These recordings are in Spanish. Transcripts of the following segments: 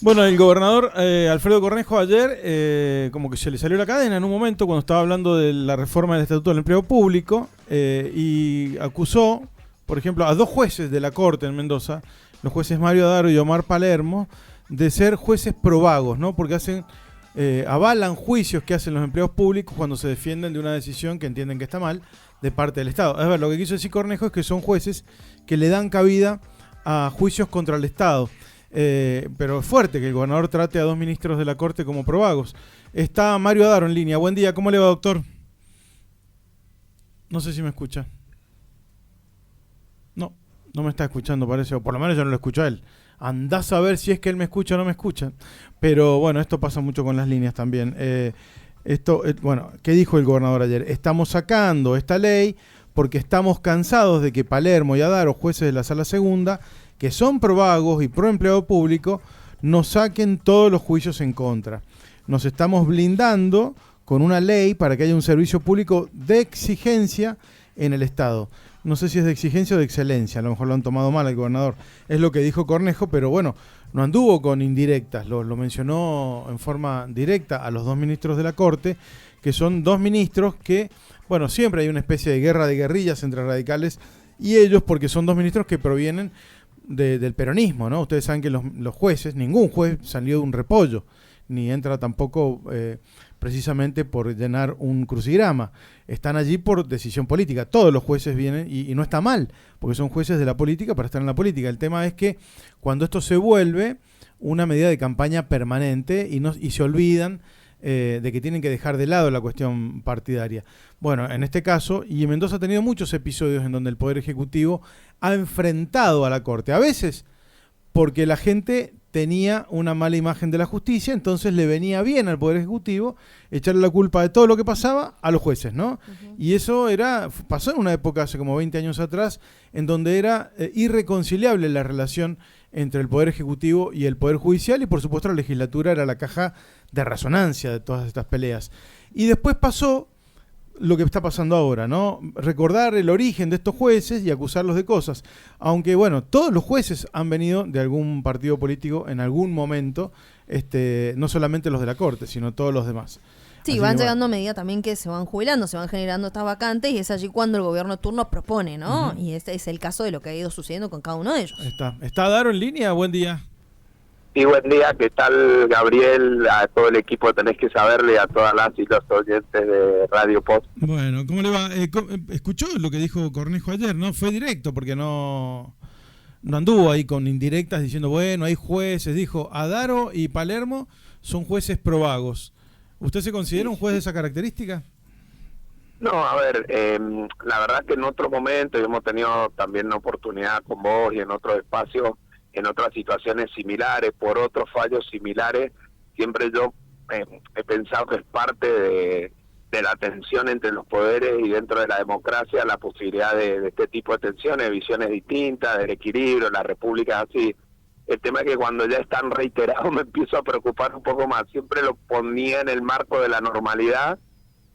Bueno, el gobernador Alfredo Cornejo ayer como que se le salió la cadena en un momento cuando estaba hablando de la reforma del Estatuto del Empleo Público y acusó, por ejemplo, a dos jueces de la Corte en Mendoza, los jueces Mario Adaro y Omar Palermo, de ser jueces probagos, ¿no? Porque avalan juicios que hacen los empleados públicos cuando se defienden de una decisión que entienden que está mal de parte del Estado. A ver, lo que quiso decir Cornejo es que son jueces que le dan cabida a juicios contra el Estado. Pero es fuerte que el gobernador trate a dos ministros de la Corte como probagos. Está Mario Adaro en línea. Buen día, ¿cómo le va, doctor? No sé si me escucha. No me está escuchando, parece, o por lo menos yo no lo escucho a él. Andás a ver si es que él me escucha o no me escucha. Pero bueno, esto pasa mucho con las líneas también. Bueno, ¿qué dijo el gobernador ayer? Estamos sacando esta ley porque estamos cansados de que Palermo y Adaro, jueces de la Sala Segunda, que son probagos y pro empleado público, nos saquen todos los juicios en contra. Nos estamos blindando con una ley para que haya un servicio público de exigencia en el Estado. No sé si es de exigencia o de excelencia, a lo mejor lo han tomado mal el gobernador. Es lo que dijo Cornejo, pero bueno, no anduvo con indirectas, lo mencionó en forma directa a los dos ministros de la Corte, que son dos ministros que, bueno, siempre hay una especie de guerra de guerrillas entre radicales y ellos, porque son dos ministros que provienen del peronismo, ¿no? Ustedes saben que los jueces, ningún juez salió de un repollo, ni entra tampoco precisamente por llenar un crucigrama. Están allí por decisión política. Todos los jueces vienen, y no está mal, porque son jueces de la política para estar en la política. El tema es que cuando esto se vuelve una medida de campaña permanente y se olvidan de que tienen que dejar de lado la cuestión partidaria. Bueno, en este caso, y Mendoza ha tenido muchos episodios en donde el Poder Ejecutivo ha enfrentado a la Corte. A veces porque la gente tenía una mala imagen de la justicia, entonces le venía bien al Poder Ejecutivo echarle la culpa de todo lo que pasaba a los jueces, ¿no? Uh-huh. Y eso pasó en una época hace como 20 años atrás, en donde era irreconciliable la relación entre el Poder Ejecutivo y el Poder Judicial, y por supuesto la legislatura era la caja de resonancia de todas estas peleas. Y después pasó lo que está pasando ahora, ¿no? Recordar el origen de estos jueces y acusarlos de cosas. Aunque, bueno, todos los jueces han venido de algún partido político en algún momento, no solamente los de la Corte, sino todos los demás. Sí, van llegando a medida también que se van jubilando, se van generando estas vacantes y es allí cuando el gobierno de turno propone, ¿no? Uh-huh. Y este es el caso de lo que ha ido sucediendo con cada uno de ellos. ¿Está Adaro en línea? Buen día. Sí, buen día, ¿qué tal, Gabriel? A todo el equipo Tenés que Saberle, a todas las y los oyentes de Radio Post. Bueno, ¿cómo le va? Escuchó lo que dijo Cornejo ayer, ¿no? Fue directo, porque no anduvo ahí con indirectas diciendo, bueno, hay jueces. Dijo, Adaro y Palermo son jueces probagos. ¿Usted se considera un juez de esa característica? No, a ver, la verdad que en otro momento hemos tenido también la oportunidad con vos y en otros espacios, en otras situaciones similares, por otros fallos similares, siempre yo he pensado que es parte de la tensión entre los poderes y dentro de la democracia la posibilidad de este tipo de tensiones, de visiones distintas, del equilibrio, la república así. El tema es que cuando ya están reiterados me empiezo a preocupar un poco más. Siempre lo ponía en el marco de la normalidad,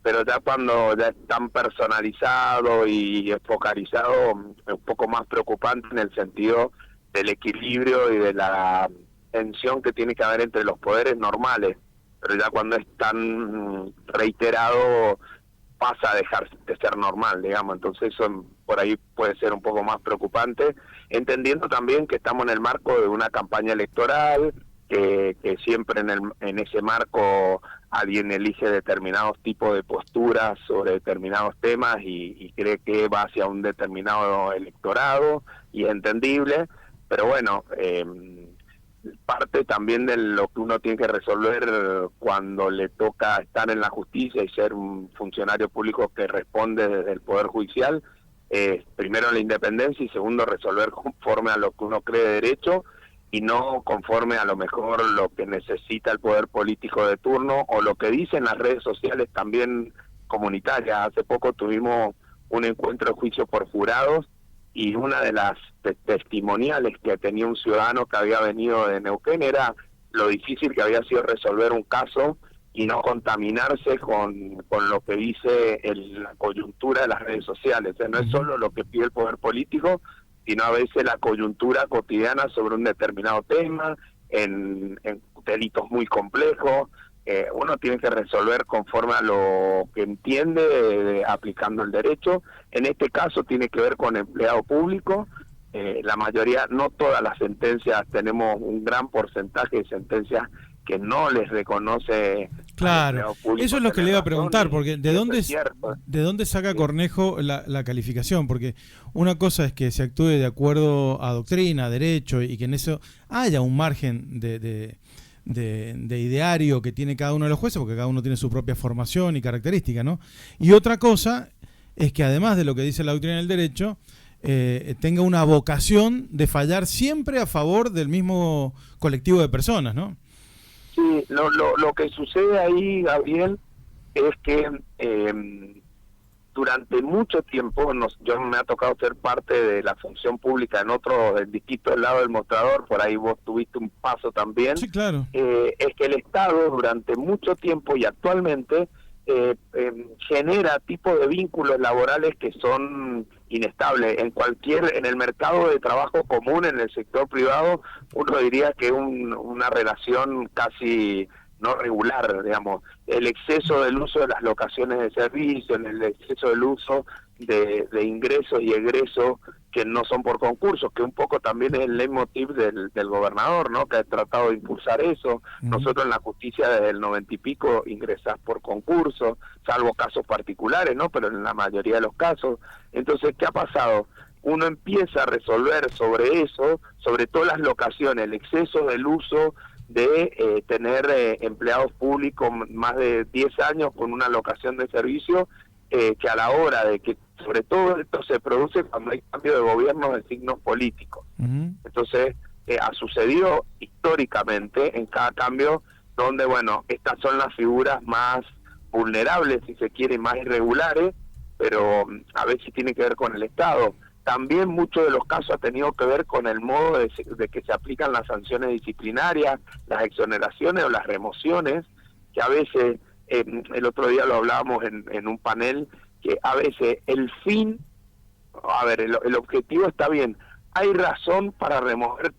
pero ya cuando ya están personalizados y focalizados, es un poco más preocupante en el sentido del equilibrio y de la tensión que tiene que haber entre los poderes normales, pero ya cuando es tan reiterado pasa a dejar de ser normal, digamos. Entonces eso por ahí puede ser un poco más preocupante, entendiendo también que estamos en el marco de una campaña electoral, que siempre en ese marco alguien elige determinados tipos de posturas sobre determinados temas y cree que va hacia un determinado electorado, y es entendible. Pero bueno, parte también de lo que uno tiene que resolver cuando le toca estar en la justicia y ser un funcionario público que responde desde el Poder Judicial, primero la independencia y segundo resolver conforme a lo que uno cree derecho y no conforme a lo mejor lo que necesita el poder político de turno o lo que dicen las redes sociales también comunitarias. Hace poco tuvimos un encuentro de juicio por jurados y una de las testimoniales que tenía un ciudadano que había venido de Neuquén era lo difícil que había sido resolver un caso y no contaminarse con lo que dice la coyuntura de las redes sociales. O sea, no es solo lo que pide el poder político, sino a veces la coyuntura cotidiana sobre un determinado tema, en delitos muy complejos. Uno tiene que resolver conforme a lo que entiende, aplicando el derecho. En este caso tiene que ver con empleado público. La mayoría, no todas las sentencias, tenemos un gran porcentaje de sentencias que no les reconoce. Claro, eso es lo que le iba a preguntar, porque ¿de dónde saca Cornejo la calificación? Porque una cosa es que se actúe de acuerdo a doctrina, a derecho, y que en eso haya un margen de ideario que tiene cada uno de los jueces, porque cada uno tiene su propia formación y característica, ¿no? Y otra cosa es que además de lo que dice la doctrina del derecho, tenga una vocación de fallar siempre a favor del mismo colectivo de personas, ¿no? Sí, lo que sucede ahí, Gabriel, es que durante mucho tiempo, yo me ha tocado ser parte de la función pública en distinto lado del mostrador, por ahí vos tuviste un paso también. Sí, claro. Es que el Estado durante mucho tiempo y actualmente genera tipos de vínculos laborales que son inestables. En el mercado de trabajo común, en el sector privado, uno diría que una relación casi no regular, digamos, el exceso del uso de las locaciones de servicio, el exceso del uso de ingresos y egresos que no son por concursos, que un poco también es el leitmotiv del gobernador, ¿no? Que ha tratado de impulsar eso. Nosotros en la justicia desde el 90 y pico ingresás por concurso, salvo casos particulares, ¿no? Pero en la mayoría de los casos. Entonces, ¿qué ha pasado? Uno empieza a resolver sobre eso, sobre todas las locaciones, el exceso del uso de tener empleados públicos más de 10 años con una locación de servicio, que a la hora de que, sobre todo esto se produce cuando hay cambio de gobierno de signos políticos. Entonces, ha sucedido históricamente en cada cambio donde, bueno, estas son las figuras más vulnerables, si se quiere, más irregulares, pero a veces tiene que ver con el Estado. También muchos de los casos ha tenido que ver con el modo de que se aplican las sanciones disciplinarias, las exoneraciones o las remociones, que a veces, el otro día lo hablábamos en un panel, que a veces el fin, el objetivo está bien, hay razón para remover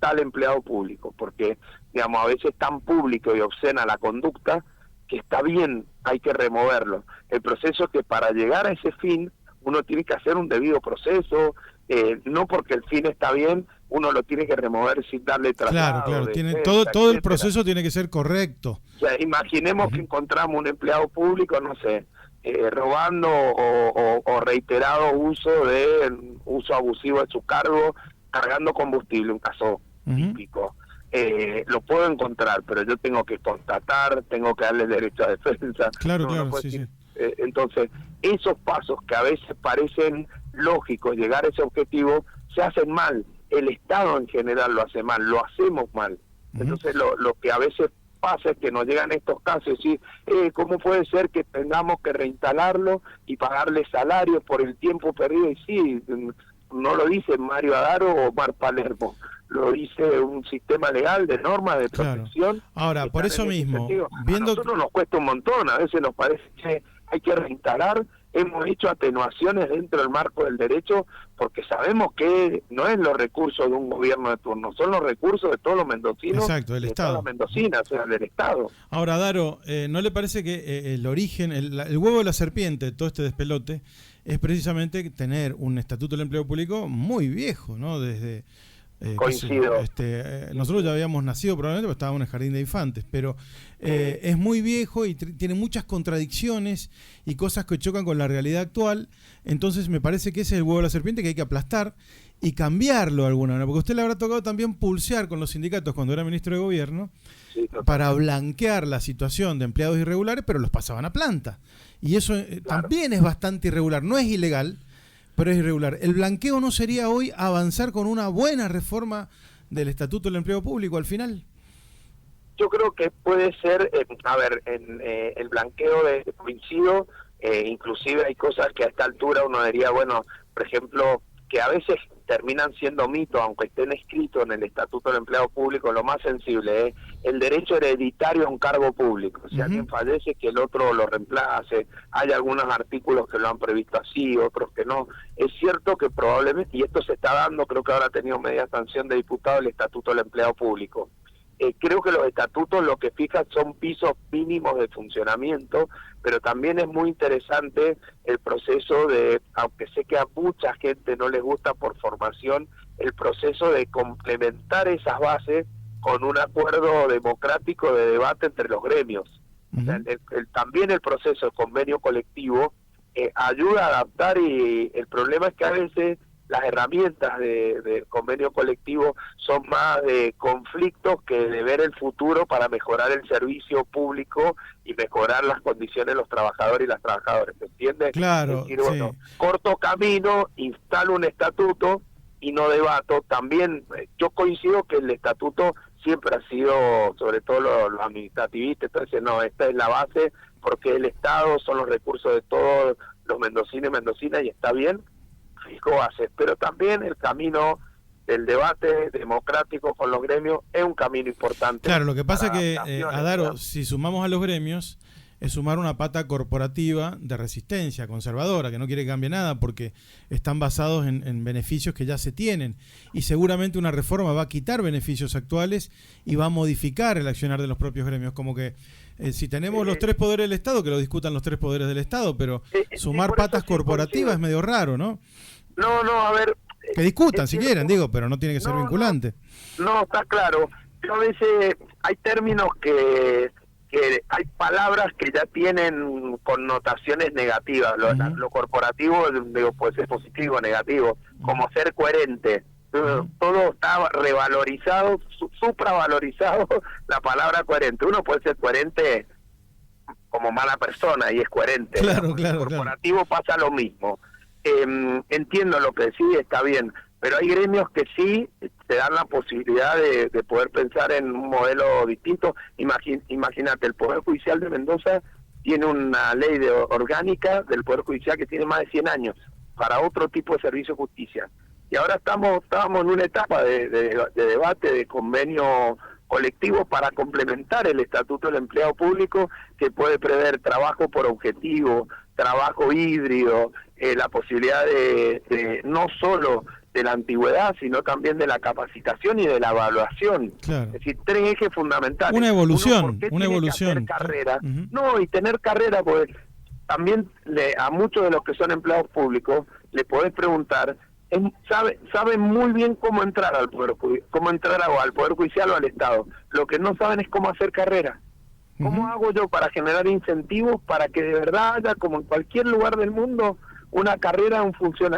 tal empleado público, porque, digamos, a veces es tan público y obscena la conducta que está bien, hay que removerlo. El proceso es que para llegar a ese fin uno tiene que hacer un debido proceso, no porque el fin está bien, uno lo tiene que remover sin darle traslado. Claro, todo el proceso tiene que ser correcto. O sea, imaginemos que encontramos un empleado público, no sé, robando o reiterado uso abusivo de su cargo, cargando combustible, un caso típico. Lo puedo encontrar, pero yo tengo que constatar, tengo que darle derecho a defensa. Claro, sí. Entonces, esos pasos que a veces parecen lógicos, llegar a ese objetivo, se hacen mal. El Estado en general lo hace mal, lo hacemos mal. Entonces, lo que a veces pasa es que nos llegan estos casos y ¿cómo puede ser que tengamos que reinstalarlo y pagarle salarios por el tiempo perdido? Y sí, no lo dice Mario Adaro o Omar Palermo, lo dice un sistema legal de normas de protección. Claro. Ahora, por eso mismo, a nosotros nos cuesta un montón, a veces nos parece que hay que reinstalar. Hemos hecho atenuaciones dentro del marco del derecho porque sabemos que no es los recursos de un gobierno de turno, son los recursos de todos los mendocinos. Exacto, del Estado. Todas las mendocinas, o sea, del Estado. Ahora, Daro, ¿no le parece que el origen, el huevo de la serpiente, todo este despelote, es precisamente tener un estatuto del empleo público muy viejo, ¿no? Desde... Coincido. Nosotros ya habíamos nacido probablemente porque estábamos en el jardín de infantes, pero es muy viejo y tiene muchas contradicciones y cosas que chocan con la realidad actual. Entonces me parece que ese es el huevo de la serpiente que hay que aplastar y cambiarlo de alguna manera, porque usted le habrá tocado también pulsear con los sindicatos cuando era ministro de gobierno, sí, para blanquear la situación de empleados irregulares, pero los pasaban a planta. Y eso también es bastante irregular, no es ilegal, pero es irregular. ¿El blanqueo no sería hoy avanzar con una buena reforma del Estatuto del Empleo Público al final? Yo creo que puede ser, el blanqueo coincido, inclusive hay cosas que a esta altura uno diría, bueno, por ejemplo, que a veces terminan siendo mitos, aunque estén escritos en el Estatuto del Empleado Público, lo más sensible es el derecho hereditario a un cargo público. Si alguien fallece, que el otro lo reemplace. Hay algunos artículos que lo han previsto así, otros que no. Es cierto que probablemente, y esto se está dando, creo que ahora ha tenido media sanción de diputado el Estatuto del Empleado Público. creo que los estatutos lo que fijan son pisos mínimos de funcionamiento, pero también es muy interesante el proceso de, aunque sé que a mucha gente no les gusta por formación, el proceso de complementar esas bases con un acuerdo democrático de debate entre los gremios. O sea, también el proceso de convenio colectivo ayuda a adaptar, y el problema es que a veces las herramientas de convenio colectivo son más de conflictos que de ver el futuro para mejorar el servicio público y mejorar las condiciones de los trabajadores y las trabajadoras, ¿se entiende? Claro, es decir, bueno, corto camino, instalo un estatuto y no debato. También yo coincido que el estatuto siempre ha sido, sobre todo los administrativistas, entonces no, esta es la base porque el Estado son los recursos de todos los mendocinos y mendocinas y está bien, fijo bases, pero también el camino del debate democrático con los gremios es un camino importante. Claro, lo que pasa es que, Adaro, si sumamos a los gremios, es sumar una pata corporativa de resistencia conservadora, que no quiere que cambie nada porque están basados en beneficios que ya se tienen. Y seguramente una reforma va a quitar beneficios actuales y va a modificar el accionar de los propios gremios. Como que si tenemos los tres poderes del Estado, que lo discutan los tres poderes del Estado, pero sumar patas corporativas es medio raro, ¿no? No, a ver... Que discutan si quieren, digo, pero no tiene que ser vinculante. No, está claro. Pero a veces hay términos que hay palabras que ya tienen connotaciones negativas. Lo corporativo, digo, puede ser positivo o negativo, como ser coherente. Todo está revalorizado, supravalorizado la palabra coherente. Uno puede ser coherente como mala persona y es coherente. Claro. Corporativo pasa lo mismo. Entiendo lo que decís, está bien, pero hay gremios que sí te dan la posibilidad de poder pensar en un modelo distinto. Imagínate, el Poder Judicial de Mendoza tiene una ley orgánica del Poder Judicial que tiene más de 100 años para otro tipo de servicio de justicia. Y ahora estábamos en una etapa de debate, de convenio colectivo para complementar el Estatuto del Empleado Público, que puede prever trabajo por objetivo, trabajo híbrido, la posibilidad de no solo de la antigüedad, sino también de la capacitación y de la evaluación. Claro. Es decir, tres ejes fundamentales. Una evolución. ¿Por qué tiene que hacer carrera? No, y tener carrera, porque también a muchos de los que son empleados públicos le podés preguntar, saben muy bien cómo entrar al poder judicial o al Estado. Lo que no saben es cómo hacer carrera. ¿Cómo hago yo para generar incentivos para que de verdad haya, como en cualquier lugar del mundo, una carrera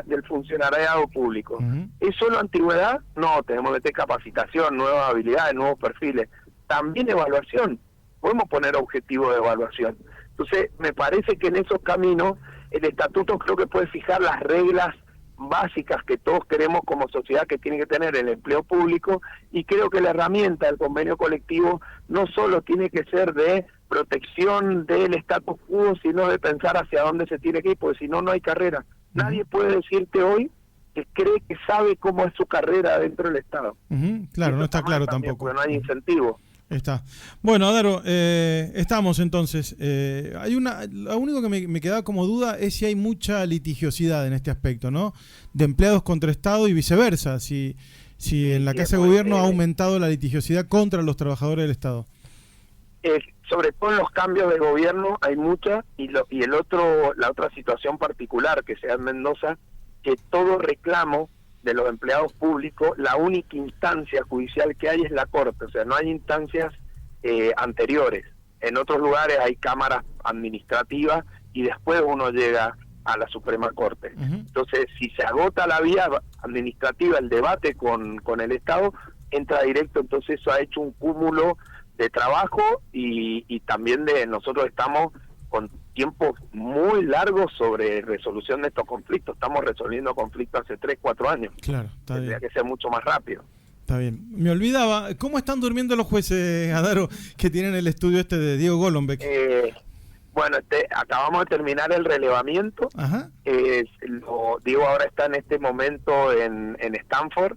del funcionariado público? ¿Es solo antigüedad? No, tenemos que tener capacitación, nuevas habilidades, nuevos perfiles. También evaluación. Podemos poner objetivos de evaluación. Entonces, me parece que en esos caminos el estatuto creo que puede fijar las reglas básicas que todos queremos como sociedad que tiene que tener el empleo público, y creo que la herramienta del convenio colectivo no solo tiene que ser de protección del status quo, sino de pensar hacia dónde se tiene que ir, porque si no, no hay carrera. Nadie puede decirte hoy que cree que sabe cómo es su carrera dentro del Estado. Claro, no está claro tampoco. Porque no hay incentivo. Está. Bueno, Adaro, estamos entonces. Lo único que me quedaba como duda es si hay mucha litigiosidad en este aspecto, ¿no? De empleados contra Estado y viceversa. Si en la Casa de Gobierno ha aumentado la litigiosidad contra los trabajadores del Estado. Sobre todo en los cambios de gobierno hay mucha, la otra situación particular que se da en Mendoza, que todo reclamo de los empleados públicos, la única instancia judicial que hay es la Corte, o sea, no hay instancias anteriores. En otros lugares hay cámaras administrativas y después uno llega a la Suprema Corte. Entonces, si se agota la vía administrativa, el debate con el Estado, entra directo, entonces eso ha hecho un cúmulo de trabajo y también nosotros estamos con tiempos muy largos sobre resolución de estos conflictos. Estamos resolviendo conflictos hace 3, 4 años. Claro, está Tendría bien. que ser mucho más rápido. Está bien. Me olvidaba, ¿cómo están durmiendo los jueces, Adaro, que tienen el estudio de Diego Golombek? Bueno, acabamos de terminar el relevamiento. Diego ahora está en este momento en Stanford,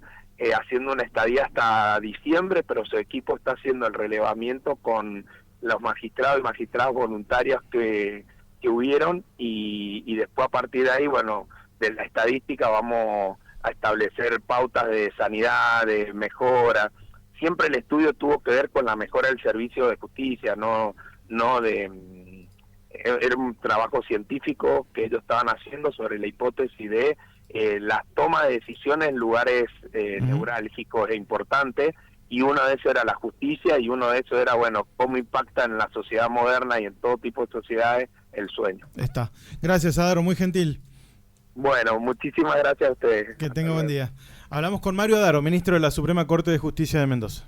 haciendo una estadía hasta diciembre, pero su equipo está haciendo el relevamiento con los magistrados y magistradas voluntarias que hubieron, y después a partir de ahí, bueno, de la estadística vamos a establecer pautas de sanidad, de mejora. siempre el estudio tuvo que ver con la mejora del servicio de justicia, no de... Era un trabajo científico que ellos estaban haciendo sobre la hipótesis de la toma de decisiones en lugares neurálgicos e importantes, y uno de esos era la justicia, y uno de esos era, bueno, cómo impacta en la sociedad moderna y en todo tipo de sociedades el sueño. Está. Gracias, Adaro, muy gentil. Bueno, muchísimas gracias a ustedes. Que tenga buen día. Hablamos con Mario Adaro, ministro de la Suprema Corte de Justicia de Mendoza.